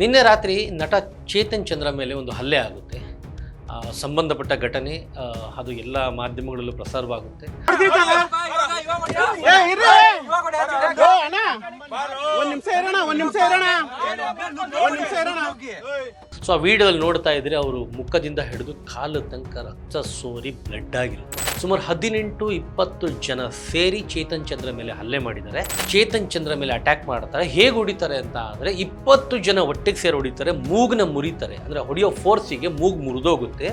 ನಿನ್ನೆ ರಾತ್ರಿ ನಟ ಚೇತನ್ ಚಂದ್ರ ಮೇಲೆ ಒಂದು ಹಲ್ಲೆ ಆಗುತ್ತೆ. ಸಂಬಂಧಪಟ್ಟ ಘಟನೆ ಅದು ಎಲ್ಲ ಮಾಧ್ಯಮಗಳಲ್ಲೂ ಪ್ರಸಾರವಾಗುತ್ತೆ. ಸೊ ಆ ವಿಡಿಯೋದಲ್ಲಿ ನೋಡ್ತಾ ಇದ್ರೆ ಅವರು ಮುಖದಿಂದ ಹಿಡಿದು ಕಾಲು ತನಕ ರಕ್ತ ಸೋರಿ ಬ್ಲಡ್ ಆಗಿರುತ್ತೆ. ಸುಮಾರು 18-20 ಜನ ಸೇರಿ ಚೇತನ್ ಚಂದ್ರ ಮೇಲೆ ಹಲ್ಲೆ ಮಾಡಿದ್ದಾರೆ. ಚೇತನ್ ಚಂದ್ರ ಮೇಲೆ ಅಟ್ಯಾಕ್ ಮಾಡ್ತಾರೆ. ಹೇಗೆ ಹೊಡಿತಾರೆ ಅಂತ ಅಂದರೆ 20 ಜನ ಒಟ್ಟಿಗೆ ಸೇರಿ ಹೊಡಿತಾರೆ, ಮೂಗನ್ನ ಮುರಿತಾರೆ. ಅಂದರೆ ಹೊಡೆಯೋ ಫೋರ್ಸಿಗೆ ಮೂಗು ಮುರಿದೋಗುತ್ತೆ,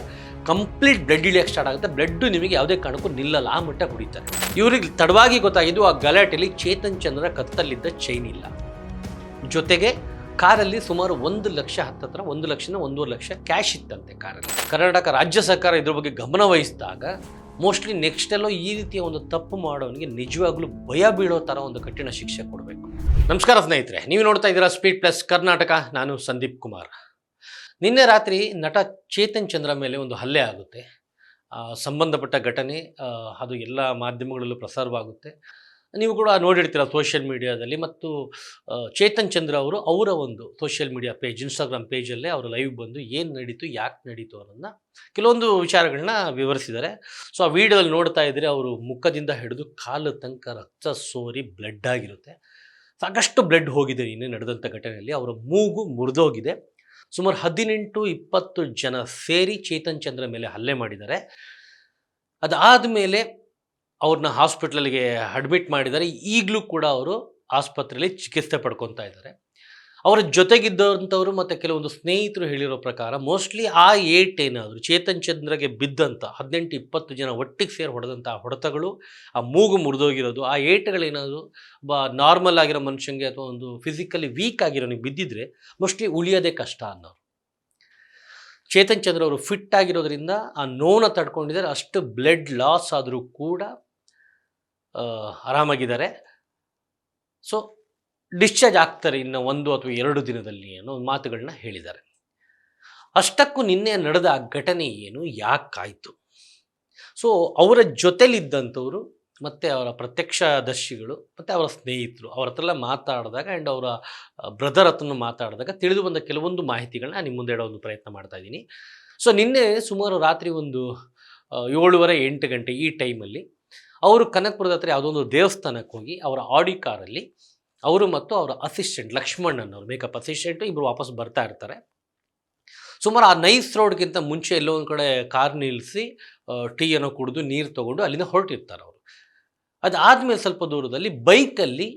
ಕಂಪ್ಲೀಟ್ ಬ್ಲಡ್ ಇಳಿಯಕ್ಕೆ ಸ್ಟಾರ್ಟ್ ಆಗುತ್ತೆ. ಬ್ಲಡ್ ನಿಮಗೆ ಯಾವುದೇ ಕಾರಣಕ್ಕೂ ನಿಲ್ಲಲ್ಲ, ಆ ಮಟ್ಟ ಹೊಡಿತಾರೆ. ಇವ್ರಿಗೆ ತಡವಾಗಿ ಗೊತ್ತಾಗಿದ್ದು ಆ ಗಲಾಟೆಯಲ್ಲಿ ಚೇತನ್ ಚಂದ್ರ ಕತ್ತಲ್ಲಿದ್ದ ಚೈನ್ ಇಲ್ಲ, ಜೊತೆಗೆ ಕಾರಲ್ಲಿ ಸುಮಾರು 1 ಲಕ್ಷ ಹತ್ತತ್ರ 1 ಲಕ್ಷನ 1.5 ಲಕ್ಷ ಕ್ಯಾಶ್ ಇತ್ತಂತೆ ಕಾರಲ್ಲಿ. ಕರ್ನಾಟಕ ರಾಜ್ಯ ಸರ್ಕಾರ ಇದ್ರ ಬಗ್ಗೆ ಗಮನ ವಹಿಸಿದಾಗ ಮೋಸ್ಟ್ಲಿ ನೆಕ್ಸ್ಟ್ ಎಲ್ಲೋ ಈ ರೀತಿಯ ಒಂದು ತಪ್ಪು ಮಾಡೋನಿಗೆ ನಿಜವಾಗ್ಲೂ ಭಯ ಬೀಳೋ ಥರ ಒಂದು ಕಠಿಣ ಶಿಕ್ಷೆ ಕೊಡಬೇಕು. ನಮಸ್ಕಾರ ಸ್ನೇಹಿತರೆ, ನೀವು ನೋಡ್ತಾ ಇದ್ದೀರಾ ಸ್ಪೀಡ್ ಪ್ಲಸ್ ಕರ್ನಾಟಕ. ನಾನು ಸಂದೀಪ್ ಕುಮಾರ್. ನಿನ್ನೆ ರಾತ್ರಿ ನಟ ಚೇತನ್ ಚಂದ್ರ ಮೇಲೆ ಒಂದು ಹಲ್ಲೆ ಆಗುತ್ತೆ. ಸಂಬಂಧಪಟ್ಟ ಘಟನೆ ಅದು ಎಲ್ಲ ಮಾಧ್ಯಮಗಳಲ್ಲೂ ಪ್ರಸಾರವಾಗುತ್ತೆ. ನೀವು ಕೂಡ ನೋಡಿರ್ತೀರ ಸೋಷಿಯಲ್ ಮೀಡಿಯಾದಲ್ಲಿ. ಮತ್ತು ಚೇತನ್ ಚಂದ್ರ ಅವರು ಅವರ ಒಂದು ಸೋಷಿಯಲ್ ಮೀಡಿಯಾ ಪೇಜ್, ಇನ್ಸ್ಟಾಗ್ರಾಮ್ ಪೇಜಲ್ಲೇ ಅವರು ಲೈವ್ ಬಂದು ಏನು ನಡೀತು, ಯಾಕೆ ನಡೀತು ಅನ್ನೋದನ್ನ ಕೆಲವೊಂದು ವಿಚಾರಗಳನ್ನ ವಿವರಿಸಿದ್ದಾರೆ. ಸೊ ಆ ವಿಡಿಯೋದಲ್ಲಿ ನೋಡ್ತಾ ಇದ್ದರೆ ಅವರು ಮುಖದಿಂದ ಹಿಡಿದು ಕಾಲು ತನಕ ರಕ್ತ ಸೋರಿ ಬ್ಲಡ್ ಆಗಿರುತ್ತೆ. ಸಾಕಷ್ಟು ಬ್ಲಡ್ ಹೋಗಿದೆ ಇನ್ನೇ ನಡೆದಂಥ ಘಟನೆಯಲ್ಲಿ. ಅವರ ಮೂಗು ಮುರಿದೋಗಿದೆ. ಸುಮಾರು 18-20 ಜನ ಸೇರಿ ಚೇತನ್ ಚಂದ್ರ ಮೇಲೆ ಹಲ್ಲೆ ಮಾಡಿದ್ದಾರೆ. ಅದಾದಮೇಲೆ ಅವ್ರನ್ನ ಹಾಸ್ಪಿಟ್ಲಿಗೆ ಅಡ್ಮಿಟ್ ಮಾಡಿದ್ದಾರೆ. ಈಗಲೂ ಕೂಡ ಅವರು ಆಸ್ಪತ್ರೆಯಲ್ಲಿ ಚಿಕಿತ್ಸೆ ಪಡ್ಕೊತಾ ಇದ್ದಾರೆ. ಅವರ ಜೊತೆಗಿದ್ದಂಥವ್ರು ಮತ್ತು ಕೆಲವೊಂದು ಸ್ನೇಹಿತರು ಹೇಳಿರೋ ಪ್ರಕಾರ ಮೋಸ್ಟ್ಲಿ ಆ ಏಟೇನಾದರೂ ಚೇತನ್ ಚಂದ್ರಗೆ ಬಿದ್ದಂಥ 18-20 ಜನ ಒಟ್ಟಿಗೆ ಸೇರಿ ಹೊಡೆದಂಥ ಹೊಡೆತಗಳು, ಆ ಮೂಗು ಮುರಿದೋಗಿರೋದು, ಆ ಏಟುಗಳೇನಾದರೂ ನಾರ್ಮಲ್ ಆಗಿರೋ ಮನುಷ್ಯನಿಗೆ ಅಥವಾ ಒಂದು ಫಿಸಿಕಲಿ ವೀಕ್ ಆಗಿರೋನಿಗೆ ಬಿದ್ದಿದ್ರೆ ಮೋಸ್ಟ್ಲಿ ಉಳಿಯೋದೇ ಕಷ್ಟ ಅನ್ನೋರು. ಚೇತನ್ ಚಂದ್ರ ಅವರು ಫಿಟ್ ಆಗಿರೋದ್ರಿಂದ ಆ ನೋವನ್ನು ತಡ್ಕೊಂಡಿದ್ದಾರೆ. ಅಷ್ಟು ಬ್ಲಡ್ ಲಾಸ್ ಆದರೂ ಕೂಡ ಆರಾಮಾಗಿದ್ದಾರೆ. ಸೊ ಡಿಸ್ಚಾರ್ಜ್ ಆಗ್ತಾರೆ ಇನ್ನು 1 ಅಥವಾ 2 ದಿನದಲ್ಲಿ ಅನ್ನೋ ಮಾತುಗಳನ್ನ ಹೇಳಿದ್ದಾರೆ. ಅಷ್ಟಕ್ಕೂ ನಿನ್ನೆ ನಡೆದ ಆ ಘಟನೆ ಏನು, ಯಾಕಾಯಿತು? ಸೊ ಅವರ ಜೊತೆಲಿದ್ದಂಥವರು ಮತ್ತು ಅವರ ಪ್ರತ್ಯಕ್ಷದರ್ಶಿಗಳು ಮತ್ತು ಅವರ ಸ್ನೇಹಿತರು ಅವ್ರ ಹತ್ರ ಎಲ್ಲ ಮಾತಾಡಿದಾಗ ಆ್ಯಂಡ್ ಅವರ ಬ್ರದರ್ ಹತ್ರನೂ ಮಾತಾಡಿದಾಗ ತಿಳಿದು ಬಂದ ಕೆಲವೊಂದು ಮಾಹಿತಿಗಳನ್ನ ನಿಮ್ಮ ಮುಂದೆ ಇಡೋ ಒಂದು ಪ್ರಯತ್ನ ಮಾಡ್ತಾಯಿದ್ದೀನಿ. ಸೊ ನಿನ್ನೆ ಸುಮಾರು ರಾತ್ರಿ ಒಂದು 7:30-8 ಗಂಟೆ ಈ ಟೈಮಲ್ಲಿ ಅವರು ಕನಕಪುರದ ಹತ್ರ ಯಾವುದೋ ಒಂದು ದೇವಸ್ಥಾನಕ್ಕೆ ಹೋಗಿ ಅವರ ಆಡಿ ಕಾರಲ್ಲಿ ಅವರು ಮತ್ತು ಅವರ ಅಸಿಸ್ಟೆಂಟ್ ಲಕ್ಷ್ಮಣನ್ ಅವರು, ಮೇಕಪ್ ಅಸಿಸ್ಟೆಂಟು, ಇಬ್ಬರು ವಾಪಸ್ ಬರ್ತಾ ಇರ್ತಾರೆ. ಸುಮಾರು ಆ ನೈಸ್ ರೋಡ್ಗಿಂತ ಮುಂಚೆ ಎಲ್ಲೋ ಒಂದು ಕಡೆ ಕಾರ್ ನಿಲ್ಲಿಸಿ ಟೀಯನ್ನು ಕುಡಿದು ನೀರು ತೊಗೊಂಡು ಅಲ್ಲಿಂದ ಹೊರಟಿರ್ತಾರೆ ಅವರು. ಅದಾದಮೇಲೆ ಸ್ವಲ್ಪ ದೂರದಲ್ಲಿ ಬೈಕಲ್ಲಿ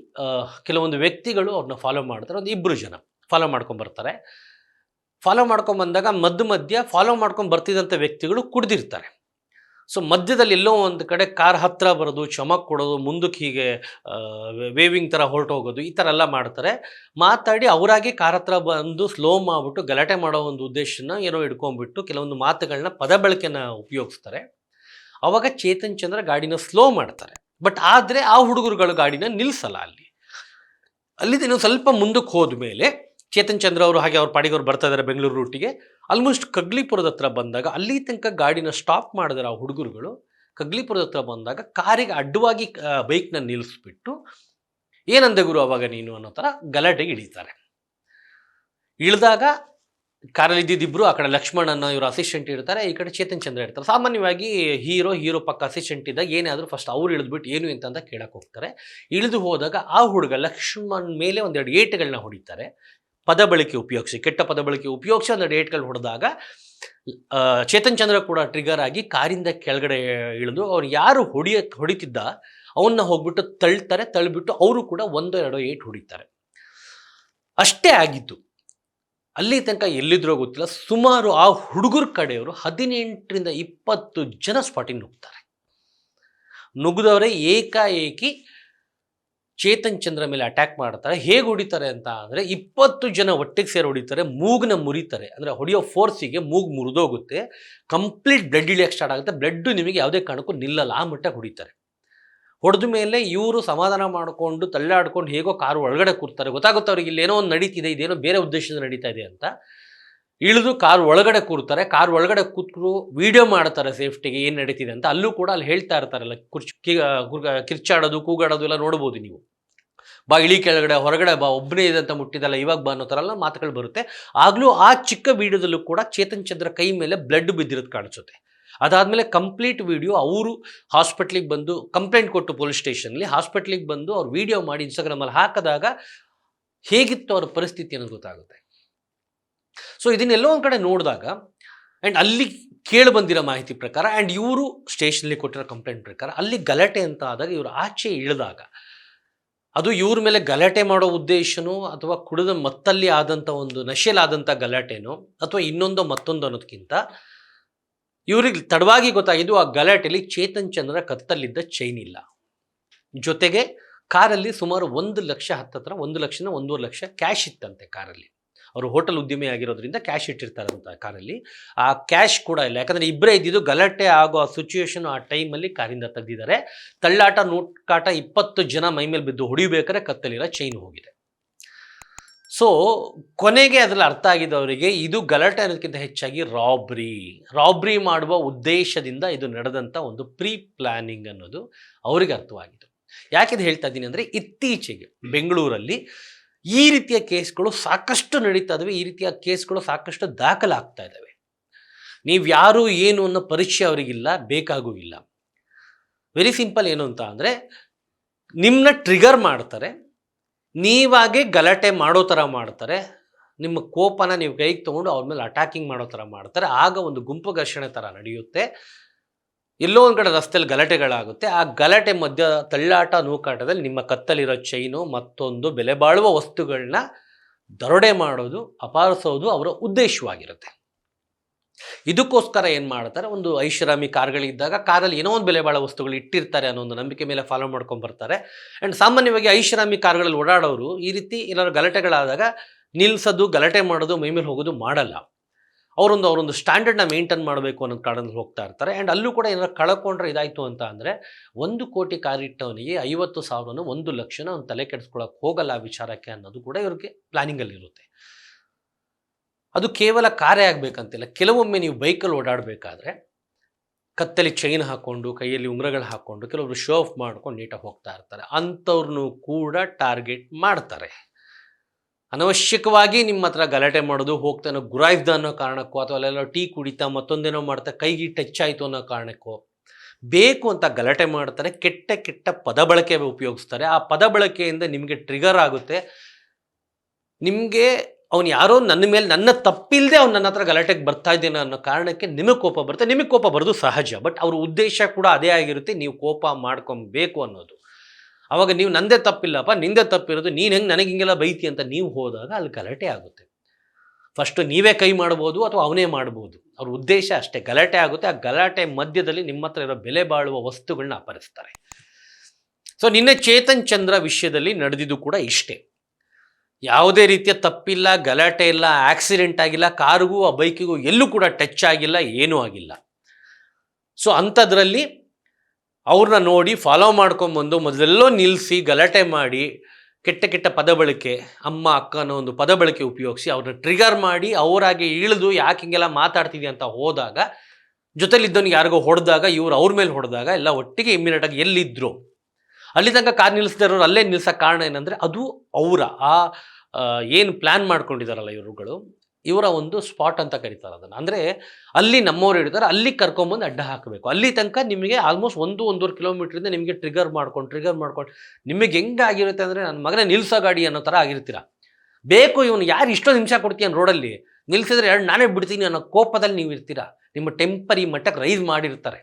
ಕೆಲವೊಂದು ವ್ಯಕ್ತಿಗಳು ಅವ್ರನ್ನ ಫಾಲೋ ಮಾಡ್ತಾರೆ. ಒಂದು 2 ಜನ ಫಾಲೋ ಮಾಡ್ಕೊಂಬರ್ತಾರೆ. ಫಾಲೋ ಮಾಡ್ಕೊಂಬಂದಾಗ ಮಧ್ಯ ಫಾಲೋ ಮಾಡ್ಕೊಂಡು ವ್ಯಕ್ತಿಗಳು ಕುಡ್ದಿರ್ತಾರೆ. ಸೊ ಮಧ್ಯದಲ್ಲಿ ಎಲ್ಲೋ ಒಂದು ಕಡೆ ಕಾರ್ ಹತ್ತಿರ ಬರೋದು, ಚಮಕ್ ಕೊಡೋದು, ಮುಂದಕ್ಕೆ ಹೀಗೆ ವೇವಿಂಗ್ ಥರ ಹೊರಟೋಗೋದು, ಈ ಥರ ಎಲ್ಲ ಮಾಡ್ತಾರೆ. ಮಾತಾಡಿ ಅವರಾಗಿ ಕಾರ್ ಹತ್ರ ಬಂದು ಸ್ಲೋ ಮಾಡಿಬಿಟ್ಟು ಗಲಾಟೆ ಮಾಡೋ ಒಂದು ಉದ್ದೇಶನ ಏನೋ ಇಟ್ಕೊಂಡ್ಬಿಟ್ಟು ಕೆಲವೊಂದು ಮಾತುಗಳನ್ನ ಪದ ಬಳಕೆನ ಉಪಯೋಗಿಸ್ತಾರೆ. ಆವಾಗ ಚೇತನ್ ಚಂದ್ರ ಗಾಡಿನ ಸ್ಲೋ ಮಾಡ್ತಾರೆ. ಬಟ್ ಆದರೆ ಆ ಹುಡುಗರುಗಳು ಗಾಡಿನ ನಿಲ್ಲಿಸಲ್ಲ. ಅಲ್ಲಿಂದ ಸ್ವಲ್ಪ ಮುಂದಕ್ಕೆ ಹೋದ್ಮೇಲೆ ಚೇತನ್ ಚಂದ್ರ ಅವರು ಹಾಗೆ ಅವ್ರ ಪಾಡಿಗೆ ಅವ್ರು ಬರ್ತಾ ಇದ್ದಾರೆ ಬೆಂಗಳೂರು ರೂಟಿಗೆ. ಆಲ್ಮೋಸ್ಟ್ ಕಗ್ಲಿಪುರದ ಹತ್ರ ಬಂದಾಗ ಅಲ್ಲಿ ತನಕ ಗಾಡಿನ ಸ್ಟಾಪ್ ಮಾಡಿದಾರೆ ಆ ಹುಡುಗರುಗಳು. ಕಗ್ಲಿಪುರದ ಹತ್ರ ಬಂದಾಗ ಕಾರಿಗೆ ಅಡ್ಡವಾಗಿ ಬೈಕ್ನ ನಿಲ್ಲಿಸ್ಬಿಟ್ಟು ಏನಂದೆ ಗುರು ಅವಾಗ ನೀನು ಅನ್ನೋ ಥರ ಗಲಾಟೆಗೆ ಇಳಿತಾರೆ. ಇಳಿದಾಗ ಕಾರಲ್ಲಿ ಇದ್ದಿದ್ದಿಬ್ರು, ಆ ಕಡೆ ಲಕ್ಷ್ಮಣನ ಇವರು ಅಸಿಸ್ಟೆಂಟ್ ಇರ್ತಾರೆ, ಈ ಕಡೆ ಚೇತನ್ ಚಂದ್ರ ಇರ್ತಾರೆ. ಸಾಮಾನ್ಯವಾಗಿ ಹೀರೋ ಪಕ್ಕ ಅಸಿಸ್ಟೆಂಟ್ ಇದ್ದಾಗ ಏನಾದರೂ ಫಸ್ಟ್ ಅವ್ರು ಇಳಿದ್ಬಿಟ್ಟು ಏನು ಅಂತ ಕೇಳಕ್ಕೆ ಹೋಗ್ತಾರೆ. ಇಳಿದು ಹೋದಾಗ ಆ ಹುಡುಗ ಲಕ್ಷ್ಮಣ್ ಮೇಲೆ 1-2 ಏಟುಗಳನ್ನ ಹೊಡಿತಾರೆ. ಪದ ಬಳಕೆ ಉಪಯೋಗಿಸಿ, ಕೆಟ್ಟ ಪದ ಬಳಕೆ ಉಪಯೋಗಿಸಿ 1-2 ಏಟ್ಗಳು ಹೊಡೆದಾಗ ಚೇತನ್ ಚಂದ್ರ ಕೂಡ ಟ್ರಿಗರ್ ಆಗಿ ಕಾರಿಂದ ಕೆಳಗಡೆ ಇಳಿದು ಅವ್ರು ಯಾರು ಹೊಡಿತಿದ್ದ ಅವನ್ನ ಹೋಗ್ಬಿಟ್ಟು ತಳ್ತಾರೆ. ತಳ್ಳಿಬಿಟ್ಟು ಅವರು ಕೂಡ 1-2 ಏಟು ಹೊಡಿತಾರೆ. ಅಷ್ಟೇ ಆಗಿದ್ದು. ಅಲ್ಲಿ ತನಕ ಎಲ್ಲಿದ್ರೋ ಗೊತ್ತಿಲ್ಲ. ಸುಮಾರು ಆ ಹುಡುಗರ ಕಡೆಯವರು 18-20 ಜನ ಸ್ಪಾಟಿಗೆ ನುಗ್ತಾರೆ. ನುಗ್ಗಿದವರೇ ಏಕಾಏಕಿ ಚೇತನ್ ಚಂದ್ರ ಮೇಲೆ ಅಟ್ಯಾಕ್ ಮಾಡ್ತಾರೆ. ಹೇಗೆ ಹೊಡಿತಾರೆ ಅಂತ ಅಂದರೆ 20 ಜನ ಒಟ್ಟಿಗೆ ಸೇರಿ ಹೊಡಿತಾರೆ, ಮೂಗನ್ನ ಮುರಿತಾರೆ. ಅಂದರೆ ಹೊಡೆಯೋ ಫೋರ್ಸಿಗೆ ಮೂಗು ಮುರಿದೋಗುತ್ತೆ, ಕಂಪ್ಲೀಟ್ ಬ್ಲಡ್ ಇಳಿಯಕ್ಕೆ ಸ್ಟಾರ್ಟ್ ಆಗುತ್ತೆ. ಬ್ಲಡ್ ನಿಮಗೆ ಯಾವುದೇ ಕಾರಣಕ್ಕೂ ನಿಲ್ಲಲ್ಲ, ಆ ಮಟ್ಟ ಹೊಡಿತಾರೆ. ಹೊಡೆದ ಮೇಲೆ ಇವರು ಸಮಾಧಾನ ಮಾಡಿಕೊಂಡು ತಳ್ಳಾಡ್ಕೊಂಡು ಹೇಗೋ ಕಾರು ಒಳಗಡೆ ಕೂರ್ತಾರೆ. ಗೊತ್ತಾಗುತ್ತೆ ಅವ್ರಿಗೆ ಇಲ್ಲೇನೋ ಒಂದು ನಡೀತಿದೆ, ಇದೇನೋ ಬೇರೆ ಉದ್ದೇಶದಿಂದ ನಡೀತಾ ಇದೆ ಅಂತ. ಇಳಿದು ಕಾರ್ ಒಳಗಡೆ ಕೂರ್ತಾರೆ. ಕಾರ್ ಒಳಗಡೆ ಕೂತ್ರು ವಿಡಿಯೋ ಮಾಡ್ತಾರೆ ಸೇಫ್ಟಿಗೆ ಏನು ನಡೀತಿದೆ ಅಂತ. ಅಲ್ಲೂ ಕೂಡ ಅಲ್ಲಿ ಹೇಳ್ತಾ ಇರ್ತಾರಲ್ಲ, ಕಿರ್ಚಾಡೋದು, ಕೂಗಾಡೋದು ಎಲ್ಲ ನೋಡ್ಬೋದು ನೀವು. ಬಾ ಇಳಿ ಕೆಳಗಡೆ, ಹೊರಗಡೆ ಬಾ, ಒಬ್ಬನೇ ಇದೆ ಅಂತ ಮುಟ್ಟಿದಲ್ಲ, ಇವಾಗ ಬಾ ಅನ್ನೋ ಥರ ಎಲ್ಲ ಮಾತುಗಳು ಬರುತ್ತೆ. ಆಗಲೂ ಆ ಚಿಕ್ಕ ವಿಡಿಯೋದಲ್ಲೂ ಕೂಡ ಚೇತನ್ ಚಂದ್ರ ಕೈ ಮೇಲೆ ಬ್ಲಡ್ ಬಿದ್ದಿರೋದು ಕಾಣಿಸುತ್ತೆ. ಅದಾದಮೇಲೆ ಕಂಪ್ಲೀಟ್ ವಿಡಿಯೋ ಅವರು ಹಾಸ್ಪಿಟ್ಲಿಗೆ ಬಂದು ಕಂಪ್ಲೇಂಟ್ ಕೊಟ್ಟು ಪೊಲೀಸ್ ಸ್ಟೇಷನ್ಲಿ ಹಾಸ್ಪಿಟ್ಲಿಗೆ ಬಂದು ಅವ್ರು ವಿಡಿಯೋ ಮಾಡಿ ಇನ್ಸ್ಟಾಗ್ರಾಮಲ್ಲಿ ಹಾಕಿದಾಗ ಹೇಗಿತ್ತು ಅವ್ರ ಪರಿಸ್ಥಿತಿ ಅನ್ನೋದು ಗೊತ್ತಾಗುತ್ತೆ. ಸೊ ಇದನ್ನೆಲ್ಲೋ ಒಂದು ಕಡೆ ನೋಡಿದಾಗ ಆ್ಯಂಡ್ ಅಲ್ಲಿ ಕೇಳಿ ಬಂದಿರೋ ಮಾಹಿತಿ ಪ್ರಕಾರ ಆ್ಯಂಡ್ ಇವರು ಸ್ಟೇಷನ್ಲಿ ಕೊಟ್ಟಿರೋ ಕಂಪ್ಲೇಂಟ್ ಪ್ರಕಾರ ಅಲ್ಲಿ ಗಲಾಟೆ ಅಂತ ಆದಾಗ ಇವರು ಆಚೆ ಇಳಿದಾಗ ಅದು ಇವ್ರ ಮೇಲೆ ಗಲಾಟೆ ಮಾಡೋ ಉದ್ದೇಶನೋ ಅಥವಾ ಕುಡಿದ ಮತ್ತಲ್ಲಿ ಆದಂಥ ಒಂದು ನಶೆಲಾದಂಥ ಗಲಾಟೆನೋ ಅಥವಾ ಇನ್ನೊಂದೋ ಮತ್ತೊಂದು ಅನ್ನೋದಕ್ಕಿಂತ ಇವ್ರಿಗೆ ತಡವಾಗಿ ಗೊತ್ತಾಗಿದ್ದು ಆ ಗಲಾಟೆಯಲ್ಲಿ ಚೇತನ್ ಚಂದ್ರ ಕತ್ತಲ್ಲಿದ್ದ ಚೈನ್ ಇಲ್ಲ, ಜೊತೆಗೆ ಕಾರಲ್ಲಿ ಸುಮಾರು 1,00,000 ಹತ್ತತ್ರ 1,00,000 1.5 ಲಕ್ಷ ಕ್ಯಾಶ್ ಇತ್ತಂತೆ ಕಾರಲ್ಲಿ. ಅವರು ಹೋಟೆಲ್ ಉದ್ಯಮಿ ಆಗಿರೋದ್ರಿಂದ ಕ್ಯಾಶ್ ಇಟ್ಟಿರ್ತಾರಂತ ಕಾರಲ್ಲಿ. ಆ ಕ್ಯಾಶ್ ಕೂಡ ಇಲ್ಲ, ಯಾಕಂದರೆ ಇಬ್ಬರೇ ಇದ್ದಿದ್ದು. ಗಲಾಟೆ ಆಗೋ ಆ ಸಿಚುವೇಶನ್ ಆ ಟೈಮಲ್ಲಿ ಕಾರಿಂದ ತೆಗೆದಿದ್ದಾರೆ. ತಳ್ಳಾಟ ನೂಕಾಟ 20 ಜನ ಮೈ ಮೇಲೆ ಬಿದ್ದು ಹೊಡಿಬೇಕಾದ್ರೆ ಕತ್ತಲಿರೋ ಚೈನ್ ಹೋಗಿದೆ. ಸೊ ಕೊನೆಗೆ ಅದರಲ್ಲಿ ಅರ್ಥ ಆಗಿದ್ದವರಿಗೆ ಇದು ಗಲಾಟೆ ಅನ್ನೋದಕ್ಕಿಂತ ಹೆಚ್ಚಾಗಿ ರಾಬ್ರಿ ಮಾಡುವ ಉದ್ದೇಶದಿಂದ ಇದು ನಡೆದಂಥ ಒಂದು ಪ್ರೀ ಪ್ಲಾನಿಂಗ್ ಅನ್ನೋದು ಅವರಿಗೆ ಅರ್ಥವಾಗಿತ್ತು. ಯಾಕಿದು ಹೇಳ್ತಾ ಇದ್ದೀನಿ ಅಂದರೆ ಇತ್ತೀಚೆಗೆ ಬೆಂಗಳೂರಲ್ಲಿ ಈ ರೀತಿಯ ಕೇಸ್ಗಳು ಸಾಕಷ್ಟು ನಡೀತಾ ಇದ್ದಾವೆ. ಈ ರೀತಿಯ ಕೇಸ್ಗಳು ಸಾಕಷ್ಟು ದಾಖಲಾಗ್ತಾ ಇದ್ದಾವೆ. ನೀವು ಯಾರು ಏನು ಅನ್ನೋ ಪರಿಚಯ ಅವರಿಗಿಲ್ಲ, ಬೇಕಾಗೂ ಇಲ್ಲ. Very simple. ಏನು ಅಂತ ಅಂದರೆ ನಿಮ್ಮನ್ನ ಟ್ರಿಗರ್ ಮಾಡ್ತಾರೆ, ನೀವಾಗೆ ಗಲಾಟೆ ಮಾಡೋ ಥರ ಮಾಡ್ತಾರೆ, ನಿಮ್ಮ ಕೋಪನ ನೀವು ಕೈಗೆ ತೊಗೊಂಡು ಅವ್ರ ಮೇಲೆ ಅಟ್ಯಾಕಿಂಗ್ ಮಾಡೋ ಥರ ಮಾಡ್ತಾರೆ. ಆಗ ಒಂದು ಗುಂಪು ಘರ್ಷಣೆ ಥರ ನಡೆಯುತ್ತೆ. ಎಲ್ಲೋ ಒಂದು ಕಡೆ ರಸ್ತೆಯಲ್ಲಿ ಗಲಾಟೆಗಳಾಗುತ್ತೆ. ಆ ಗಲಾಟೆ ಮಧ್ಯ ತಳ್ಳಾಟ ನೂಕಾಟದಲ್ಲಿ ನಿಮ್ಮ ಕತ್ತಲಿರೋ ಚೈನು ಮತ್ತೊಂದು ಬೆಲೆ ಬಾಳುವ ವಸ್ತುಗಳನ್ನ ದರೋಡೆ ಮಾಡೋದು, ಅಪಹರಿಸೋದು ಅವರ ಉದ್ದೇಶವಾಗಿರುತ್ತೆ. ಇದಕ್ಕೋಸ್ಕರ ಏನು ಮಾಡ್ತಾರೆ, ಒಂದು ಐಷಾರಾಮಿ ಕಾರ್ಗಳಿದ್ದಾಗ ಕಾರಲ್ಲಿ ಏನೋ ಒಂದು ಬೆಲೆ ಬಾಳೋ ವಸ್ತುಗಳು ಇಟ್ಟಿರ್ತಾರೆ ಅನ್ನೋ ಒಂದು ನಂಬಿಕೆ ಮೇಲೆ ಫಾಲೋ ಮಾಡ್ಕೊಂಡು ಬರ್ತಾರೆ. ಆ್ಯಂಡ್ ಸಾಮಾನ್ಯವಾಗಿ ಐಷಾರಾಮಿ ಕಾರ್ಗಳಲ್ಲಿ ಓಡಾಡೋರು ಈ ರೀತಿ ಏನಾದ್ರು ಗಲಾಟೆಗಳಾದಾಗ ನಿಲ್ಲಿಸೋದು, ಗಲಾಟೆ ಮಾಡೋದು, ಮೈಮೇಲೆ ಹೋಗೋದು ಮಾಡಲ್ಲ. ಅವರೊಂದು ಸ್ಟ್ಯಾಂಡರ್ಡ್ನ ಮೇಂಟೈನ್ ಮಾಡಬೇಕು ಅನ್ನೋ ಕಾರಣದಲ್ಲಿ ಹೋಗ್ತಾ ಇರ್ತಾರೆ. ಆ್ಯಂಡ್ ಅಲ್ಲೂ ಕೂಡ ಏನಾದ್ರು ಕಳ್ಕೊಂಡ್ರೆ ಇದಾಯಿತು ಅಂತ ಅಂದರೆ 1 ಕೋಟಿ ಕಾರಿಟ್ಟವನಿಗೆ 50,000 1,00,000 ಅವ್ನು ತಲೆ ಕೆಡಿಸ್ಕೊಳ್ಳೋಕೆ ಹೋಗಲ್ಲ ವಿಚಾರಕ್ಕೆ ಅನ್ನೋದು ಕೂಡ ಇವ್ರಿಗೆ ಪ್ಲಾನಿಂಗಲ್ಲಿರುತ್ತೆ. ಅದು ಕೇವಲ ಕಾರೇ ಆಗಬೇಕಂತಿಲ್ಲ. ಕೆಲವೊಮ್ಮೆ ನೀವು ಬೈಕಲ್ಲಿ ಓಡಾಡಬೇಕಾದ್ರೆ ಕತ್ತಲ್ಲಿ ಚೈನ್ ಹಾಕ್ಕೊಂಡು, ಕೈಯಲ್ಲಿ ಉಂಗುರಗಳು ಹಾಕ್ಕೊಂಡು, ಕೆಲವರು ಶೋ ಆಫ್ ಮಾಡ್ಕೊಂಡು ನೀಟಾಗಿ ಹೋಗ್ತಾ ಇರ್ತಾರೆ. ಅಂಥವ್ರನ್ನೂ ಕೂಡ ಟಾರ್ಗೆಟ್ ಮಾಡ್ತಾರೆ. ಅನವಶ್ಯಕವಾಗಿ ನಿಮ್ಮ ಹತ್ರ ಗಲಾಟೆ ಮಾಡೋದು, ಹೋಗ್ತಾನೋ ಗುರಾಯಿಸ್ದ ಅನ್ನೋ ಕಾರಣಕ್ಕೋ, ಅಥವಾ ಅಲ್ಲೆಲ್ಲ ಟೀ ಕುಡಿತಾ ಮತ್ತೊಂದೇನೋ ಮಾಡ್ತಾ ಕೈಗೆ ಟಚ್ ಆಯಿತು ಅನ್ನೋ ಕಾರಣಕ್ಕೋ ಬೇಕು ಅಂತ ಗಲಾಟೆ ಮಾಡ್ತಾರೆ. ಕೆಟ್ಟ ಪದ ಬಳಕೆ ಉಪಯೋಗಿಸ್ತಾರೆ. ಆ ಪದ ಬಳಕೆಯಿಂದ ನಿಮಗೆ ಟ್ರಿಗರ್ ಆಗುತ್ತೆ. ನಿಮಗೆ ಅವ್ನು ಯಾರೋ ನನ್ನ ಮೇಲೆ, ನನ್ನ ತಪ್ಪಿಲ್ಲದೆ ಅವ್ನು ನನ್ನ ಹತ್ರ ಗಲಾಟೆಗೆ ಬರ್ತಾ ಇದ್ದೇನೆ ಅನ್ನೋ ಕಾರಣಕ್ಕೆ ನಿಮಗೆ ಕೋಪ ಬರುತ್ತೆ. ನಿಮಗೆ ಕೋಪ ಬರೋದು ಸಹಜ, ಬಟ್ ಅವ್ರ ಉದ್ದೇಶ ಕೂಡ ಅದೇ ಆಗಿರುತ್ತೆ, ನೀವು ಕೋಪ ಮಾಡ್ಕೊಬೇಕು ಅನ್ನೋದು. ಆವಾಗ ನೀವು ನಂದೇ ತಪ್ಪಿಲ್ಲಪ್ಪ, ನಿಂದೇ ತಪ್ಪಿರೋದು, ನೀನು ಹೆಂಗೆ ನನಗೆ ಹಿಂಗೆಲ್ಲ ಬೈತಿ ಅಂತ ನೀವು ಹೋದಾಗ ಅಲ್ಲಿ ಗಲಾಟೆ ಆಗುತ್ತೆ. ಫಸ್ಟು ನೀವೇ ಕೈ ಮಾಡ್ಬೋದು ಅಥವಾ ಅವನೇ ಮಾಡ್ಬೋದು. ಅವ್ರ ಉದ್ದೇಶ ಅಷ್ಟೇ, ಗಲಾಟೆ ಆಗುತ್ತೆ. ಆ ಗಲಾಟೆ ಮಧ್ಯದಲ್ಲಿ ನಿಮ್ಮ ಹತ್ರ ಇರೋ ಬೆಲೆ ಬಾಳುವ ವಸ್ತುಗಳನ್ನ ಅಪಹರಿಸ್ತಾರೆ. ಸೊ ನಿನ್ನೆ ಚೇತನ್ ಚಂದ್ರ ವಿಷಯದಲ್ಲಿ ನಡೆದಿದ್ದು ಕೂಡ ಇಷ್ಟೇ. ಯಾವುದೇ ರೀತಿಯ ತಪ್ಪಿಲ್ಲ, ಗಲಾಟೆ ಇಲ್ಲ, ಆಕ್ಸಿಡೆಂಟ್ ಆಗಿಲ್ಲ, ಕಾರಿಗೂ ಆ ಬೈಕಿಗೂ ಎಲ್ಲೂ ಕೂಡ ಟಚ್ ಆಗಿಲ್ಲ, ಏನೂ ಆಗಿಲ್ಲ. ಸೊ ಅಂಥದ್ರಲ್ಲಿ ಅವ್ರನ್ನ ನೋಡಿ ಫಾಲೋ ಮಾಡ್ಕೊಂಬಂದು ಮೊದಲೆಲ್ಲೋ ನಿಲ್ಲಿಸಿ ಗಲಾಟೆ ಮಾಡಿ ಕೆಟ್ಟ ಪದ ಬಳಕೆ, ಅಮ್ಮ ಅಕ್ಕ ಅನ್ನೋ ಒಂದು ಪದ ಬಳಕೆ ಉಪಯೋಗಿಸಿ ಅವ್ರನ್ನ ಟ್ರಿಗರ್ ಮಾಡಿ ಅವರಾಗೆ ಇಳಿದು ಯಾಕೆ ಹಿಂಗೆಲ್ಲ ಮಾತಾಡ್ತಿದ್ಯಾ ಅಂತ ಹೋದಾಗ, ಜೊತೆಲಿದ್ದವನಿಗೆ ಯಾರಿಗೋ ಹೊಡೆದಾಗ, ಇವ್ರು ಅವ್ರ ಮೇಲೆ ಹೊಡೆದಾಗ ಎಲ್ಲ ಒಟ್ಟಿಗೆ ಇಮ್ಮಿಡಿಯೇಟಾಗಿ ಎಲ್ಲಿದ್ದರು ಅಲ್ಲಿ ತನಕ ಕಾರ್ ನಿಲ್ಲಿಸ್ದೇ ಇರೋರು ಅಲ್ಲೇ ನಿಲ್ಸೋಕ್ಕೆ ಕಾರಣ ಏನಂದರೆ ಅದು ಅವರ ಏನು ಪ್ಲ್ಯಾನ್ ಮಾಡ್ಕೊಂಡಿದ್ದಾರಲ್ಲ ಇವರುಗಳು, ಇವರ ಒಂದು ಸ್ಪಾಟ್ ಅಂತ ಕರೀತಾರೆ ಅದನ್ನು. ಅಂದರೆ ಅಲ್ಲಿ ನಮ್ಮವ್ರು ಹೇಳ್ತಾರೆ, ಅಲ್ಲಿ ಕರ್ಕೊಂಬಂದು ಅಡ್ಡ ಹಾಕಬೇಕು. ಅಲ್ಲಿ ತನಕ ನಿಮಗೆ ಆಲ್ಮೋಸ್ಟ್ 1-1.5 ಕಿಲೋಮೀಟ್ರಿಂದ ನಿಮಗೆ ಟ್ರಿಗರ್ ಮಾಡ್ಕೊಂಡು ನಿಮಗೆ ಹೆಂಗಾಗಿರುತ್ತೆ ಅಂದರೆ ನನ್ನ ಮಗನೇ ನಿಲ್ಸೋ ಗಾಡಿ ಅನ್ನೋ ಥರ ಆಗಿರ್ತೀರ. ಬೇಕು ಇವನು ಯಾರು ಇಷ್ಟೊಂದು ನಿಮಿಷ ಕೊಡ್ತೀಯನ್ ರೋಡಲ್ಲಿ, ನಿಲ್ಲಿಸಿದ್ರೆ ಎರಡು ನಾನೇ ಬಿಡ್ತೀನಿ ಅನ್ನೋ ಕೋಪದಲ್ಲಿ ನೀವು ಇರ್ತೀರ. ನಿಮ್ಮ ಟೆಂಪರ್ ಈ ಮಟ್ಟಕ್ಕೆ ರೈಸ್ ಮಾಡಿರ್ತಾರೆ.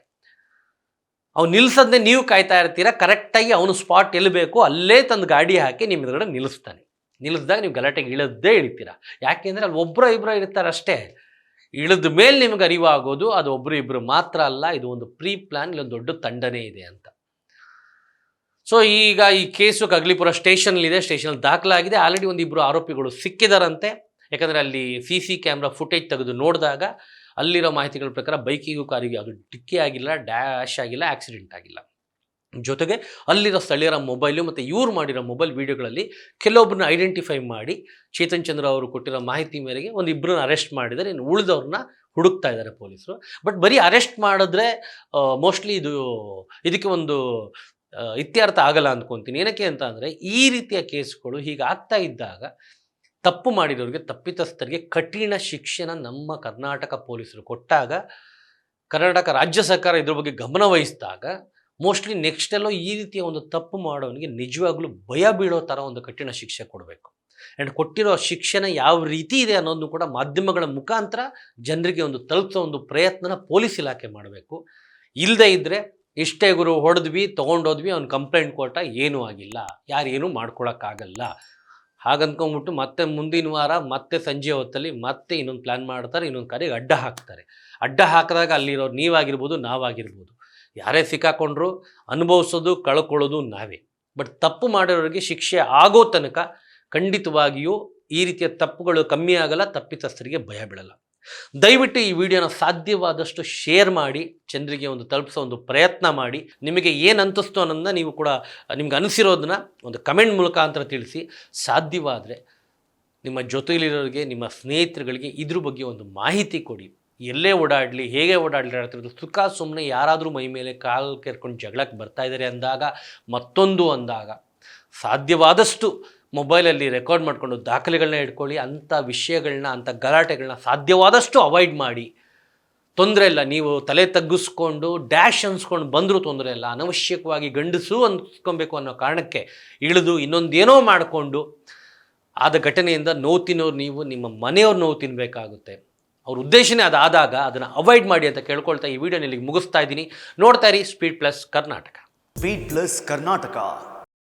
ಅವ್ನು ನಿಲ್ಸೋದನ್ನೇ ನೀವು ಕಾಯ್ತಾ ಇರ್ತೀರ. ಕರೆಕ್ಟಾಗಿ ಅವನು ಸ್ಪಾಟ್ ಎಲ್ಲಿ ಬೇಕು ಅಲ್ಲೇ ತಂದು ಗಾಡಿ ಹಾಕಿ ನಿಮ್ಮ ಎದುರುಗಡೆ ನಿಲ್ಲಿಸ್ತಾನೆ. ನಿಲ್ಲಿಸಿದಾಗ ನೀವು ಗಲಾಟೆಗೆ ಇಳಿದೇ ಇಳಿತೀರ. ಯಾಕೆಂದರೆ ಅಲ್ಲಿ ಒಬ್ಬರು ಇಬ್ಬರು ಇರ್ತಾರೆ ಅಷ್ಟೇ. ಇಳಿದ ಮೇಲೆ ನಿಮಗೆ ಅರಿವಾಗೋದು ಅದು ಒಬ್ಬರು ಇಬ್ಬರು ಮಾತ್ರ ಅಲ್ಲ, ಇದು ಒಂದು ಪ್ರೀ ಪ್ಲ್ಯಾನ್, ಇಲ್ಲೊಂದು ದೊಡ್ಡ ತಂಡನೇ ಇದೆ ಅಂತ. ಸೊ ಈಗ ಈ ಕೇಸು ಕಗ್ಲಿಪುರ ಸ್ಟೇಷನ್ಲಿದೆ, ಸ್ಟೇಷನಲ್ಲಿ ದಾಖಲಾಗಿದೆ. ಆಲ್ರೆಡಿ ಒಂದಿಬ್ಬರು ಆರೋಪಿಗಳು ಸಿಕ್ಕಿದಾರಂತೆ. ಯಾಕಂದರೆ ಅಲ್ಲಿ CC ಕ್ಯಾಮ್ರಾ ಫುಟೇಜ್ ತೆಗೆದು ನೋಡಿದಾಗ ಅಲ್ಲಿರೋ ಮಾಹಿತಿಗಳ ಪ್ರಕಾರ ಬೈಕಿಗೂ ಕಾರಿಗೆ ಅದು ಡಿಕ್ಕಿ ಆಗಿಲ್ಲ, ಡ್ಯಾಶ್ ಆಗಿಲ್ಲ, ಆಕ್ಸಿಡೆಂಟ್ ಆಗಿಲ್ಲ. ಜೊತೆಗೆ ಅಲ್ಲಿರೋ ಸ್ಥಳೀಯರ ಮೊಬೈಲು ಮತ್ತು ಇವ್ರು ಮಾಡಿರೋ ಮೊಬೈಲ್ ವೀಡಿಯೋಗಳಲ್ಲಿ ಕೆಲವೊಬ್ಬರನ್ನ ಐಡೆಂಟಿಫೈ ಮಾಡಿ ಚೇತನ್ ಚಂದ್ರ ಅವರು ಕೊಟ್ಟಿರೋ ಮಾಹಿತಿ ಮೇರೆಗೆ ಒಂದಿಬ್ಬರನ್ನ ಅರೆಸ್ಟ್ ಮಾಡಿದರೆ, ಇನ್ನು ಉಳಿದವ್ರನ್ನ ಹುಡುಕ್ತಾ ಇದ್ದಾರೆ ಪೊಲೀಸರು. ಬಟ್ ಬರೀ ಅರೆಸ್ಟ್ ಮಾಡಿದ್ರೆ ಮೋಸ್ಟ್ಲಿ ಇದಕ್ಕೆ ಒಂದು ಇತ್ಯರ್ಥ ಆಗಲ್ಲ ಅಂದ್ಕೊತೀನಿ. ಏನಕ್ಕೆ ಅಂತ ಅಂದರೆ ಈ ರೀತಿಯ ಕೇಸ್ಗಳು ಹೀಗಾಗ್ತಾ ಇದ್ದಾಗ ತಪ್ಪು ಮಾಡಿರೋರಿಗೆ, ತಪ್ಪಿತಸ್ಥರಿಗೆ ಕಠಿಣ ಶಿಕ್ಷೆನ ನಮ್ಮ ಕರ್ನಾಟಕ ಪೊಲೀಸರು ಕೊಟ್ಟಾಗ, ಕರ್ನಾಟಕ ರಾಜ್ಯ ಸರ್ಕಾರ ಇದ್ರ ಬಗ್ಗೆ ಗಮನ ವಹಿಸಿದಾಗ ಮೋಸ್ಟ್ಲಿ ನೆಕ್ಸ್ಟ್ ಎಲ್ಲೋ ಈ ರೀತಿಯ ಒಂದು ತಪ್ಪು ಮಾಡೋನಿಗೆ ನಿಜವಾಗ್ಲೂ ಭಯ ಬೀಳೋ ಥರ ಒಂದು ಕಠಿಣ ಶಿಕ್ಷೆ ಕೊಡಬೇಕು. ಆ್ಯಂಡ್ ಕೊಟ್ಟಿರೋ ಶಿಕ್ಷಣ ಯಾವ ರೀತಿ ಇದೆ ಅನ್ನೋದನ್ನು ಕೂಡ ಮಾಧ್ಯಮಗಳ ಮುಖಾಂತರ ಜನರಿಗೆ ಒಂದು ತಲುಪಿಸೋ ಒಂದು ಪ್ರಯತ್ನನ ಪೊಲೀಸ್ ಇಲಾಖೆ ಮಾಡಬೇಕು. ಇಲ್ಲದೇ ಇದ್ದರೆ ಇಷ್ಟೇ ಗುರು ಹೊಡೆದ್ವಿ, ತೊಗೊಂಡೋದ್ವಿ, ಅವ್ನು ಕಂಪ್ಲೇಂಟ್ ಕೊಟ್ಟ, ಏನೂ ಆಗಿಲ್ಲ, ಯಾರೇನೂ ಮಾಡ್ಕೊಳಕ್ಕಾಗಲ್ಲ ಹಾಗಂದ್ಕೊಂಡ್ಬಿಟ್ಟು ಮತ್ತೆ ಮುಂದಿನ ವಾರ ಮತ್ತೆ ಸಂಜೆ ಹೊತ್ತಲ್ಲಿ ಮತ್ತೆ ಇನ್ನೊಂದು ಪ್ಲ್ಯಾನ್ ಮಾಡ್ತಾರೆ, ಇನ್ನೊಂದು ಕಾರ್ಯಕ್ಕೆ ಅಡ್ಡ ಹಾಕ್ತಾರೆ. ಅಡ್ಡ ಹಾಕಿದಾಗ ಅಲ್ಲಿರೋರು ನೀವಾಗಿರ್ಬೋದು, ನಾವಾಗಿರ್ಬೋದು, ಯಾರೇ ಸಿಕ್ಕಾಕೊಂಡ್ರು ಅನುಭವಿಸೋದು ಕಳ್ಕೊಳ್ಳೋದು ನಾವೇ. ಬಟ್ ತಪ್ಪು ಮಾಡಿರೋರಿಗೆ ಶಿಕ್ಷೆ ಆಗೋ ತನಕ ಖಂಡಿತವಾಗಿಯೂ ಈ ರೀತಿಯ ತಪ್ಪುಗಳು ಕಮ್ಮಿ ಆಗಲ್ಲ, ತಪ್ಪಿತಸ್ಥರಿಗೆ ಭಯ ಬೀಳಲ್ಲ. ದಯವಿಟ್ಟು ಈ ವಿಡಿಯೋನ ಸಾಧ್ಯವಾದಷ್ಟು ಶೇರ್ ಮಾಡಿ, ಜನರಿಗೆ ಒಂದು ತಲುಪಿಸೋ ಒಂದು ಪ್ರಯತ್ನ ಮಾಡಿ. ನಿಮಗೆ ಏನು ಅನ್ನಿಸ್ತು ಅನ್ನೋದನ್ನ ನೀವು ಕೂಡ ನಿಮ್ಗೆ ಅನಿಸಿರೋದನ್ನ ಒಂದು ಕಮೆಂಟ್ ಮುಖಾಂತರ ತಿಳಿಸಿ. ಸಾಧ್ಯವಾದರೆ ನಿಮ್ಮ ಜೊತೆಯಲ್ಲಿರೋರಿಗೆ, ನಿಮ್ಮ ಸ್ನೇಹಿತರುಗಳಿಗೆ ಇದ್ರ ಬಗ್ಗೆ ಒಂದು ಮಾಹಿತಿ ಕೊಡಿ. ಎಲ್ಲೇ ಓಡಾಡಲಿ, ಹೇಗೆ ಓಡಾಡಲಿ ಹೇಳ್ತಿರೋದು, ಸುಖ ಸುಮ್ಮನೆ ಯಾರಾದರೂ ಮೈ ಮೇಲೆ ಕಾಲು ಕೆರ್ಕೊಂಡು ಜಗಳಕ್ಕೆ ಬರ್ತಾ ಇದ್ದಾರೆ ಅಂದಾಗ, ಮತ್ತೊಂದು ಅಂದಾಗ ಸಾಧ್ಯವಾದಷ್ಟು ಮೊಬೈಲಲ್ಲಿ ರೆಕಾರ್ಡ್ ಮಾಡಿಕೊಂಡು ದಾಖಲೆಗಳನ್ನ ಇಟ್ಕೊಳ್ಳಿ. ಅಂಥ ವಿಷಯಗಳನ್ನ, ಅಂಥ ಗಲಾಟೆಗಳನ್ನ ಸಾಧ್ಯವಾದಷ್ಟು ಅವಾಯ್ಡ್ ಮಾಡಿ. ತೊಂದರೆ ಇಲ್ಲ, ನೀವು ತಲೆ ತಗ್ಗಿಸ್ಕೊಂಡು ಡ್ಯಾಶ್ ಅನ್ಸ್ಕೊಂಡು ಬಂದರೂ ತೊಂದರೆ ಇಲ್ಲ. ಅನವಶ್ಯಕವಾಗಿ ಗಂಡಸು ಅನ್ಸ್ಕೊಬೇಕು ಅನ್ನೋ ಕಾರಣಕ್ಕೆ ಇಳಿದು ಇನ್ನೊಂದೇನೋ ಮಾಡಿಕೊಂಡು ಆದ ಘಟನೆಯಿಂದ ನೋವು ತಿನ್ನೋರು ನೀವು, ನಿಮ್ಮ ಮನೆಯವ್ರು ನೋವು ತಿನ್ನಬೇಕಾಗುತ್ತೆ. ಅವ್ರ ಉದ್ದೇಶನೇ ಅದಾದಾಗ ಅದನ್ನು ಅವಾಯ್ಡ್ ಮಾಡಿ ಅಂತ ಕೇಳ್ಕೊಳ್ತಾ ಈ ವಿಡಿಯೋನ ಇಲ್ಲಿಗೆ ಮುಗಿಸ್ತಾ ಇದ್ದೀನಿ. ನೋಡ್ತಾ ಇರಿ speed plus Karnataka. Speed plus Karnataka.